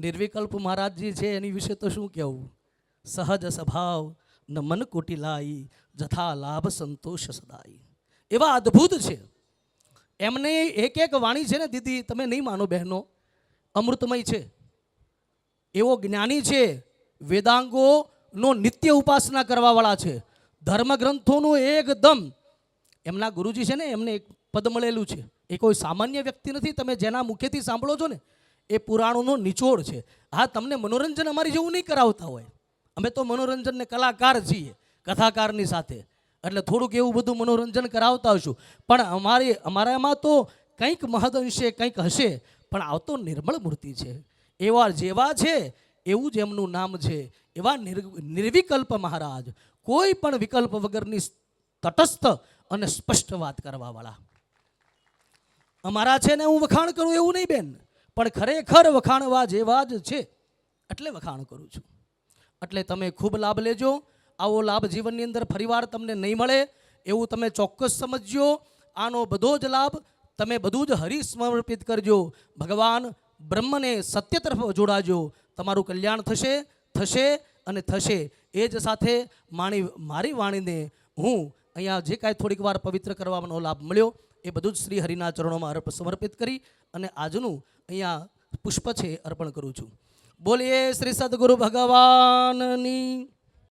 નિર્વિકલ્પ મહારાજજી છે એની વિશે તો શું કહેવું. સહજ સ્વભાવ ન મન કોટિલાઈ જથા લાભ સંતોષ સદાઈ. એવા અદ્ભુત છે એમને. એક એક વાણી છે ને દીદી, તમે નહીં માનો બહેનો, અમૃતમય છે. એવો જ્ઞાની છે, વેદાંગોનો નિત્ય ઉપાસના કરવાવાળા છે, ધર્મગ્રંથોનું એકદમ. એમના ગુરુજી છે ને, એમને એક પદ મળેલું છે. એ કોઈ સામાન્ય વ્યક્તિ નથી. તમે જેના મુખેથી સાંભળો છો ને એ પુરાણોનો નિચોડ છે. હા, તમને મનોરંજન અમારી જેવું નહીં કરાવતા હોય. અમે તો મનોરંજનને કલાકાર છીએ કથાકારની સાથે, એટલે થોડુંક એવું બધું મનોરંજન કરાવતા હશું. પણ અમારામાં તો કંઈક મહદઅંશે કંઈક હશે, પણ આ તો નિર્મળ મૂર્તિ છે. એવા જેવા છે એવું જ એમનું નામ છે. એવા નિર્વિકલ્પ મહારાજ, કોઈ પણ વિકલ્પ વગરની તટસ્થ અને સ્પષ્ટ વાત કરવાવાળા. અમારા છે ને હું વખાણ કરું એવું નહીં બેન, પણ ખરેખર વખાણવા જેવા જ છે એટલે વખાણ કરું છું. એટલે તમે ખૂબ લાભ લેજો. આવો લાભ જીવનની અંદર ફરીવાર તમને નહીં મળે એવું તમે ચોક્કસ સમજજો. આનો બધો જ લાભ તમે બધું જ હરિ સમર્પિત કરજો. ભગવાન બ્રહ્મને સત્ય તરફ જોડાજો. તમારું કલ્યાણ થશે, થશે અને થશે. એ જ સાથે મારી વાણીને હું અહીંયા જે કાંઈ થોડીક વાર પવિત્ર કરવાનો લાભ મળ્યો એ બધું જ શ્રી હરિના ચરણોમાં સમર્પિત કરી અને આજનું અહીંયા પુષ્પ છે અર્પણ કરું છું. બોલીએ શ્રી સદગુરુ ભગવાનની.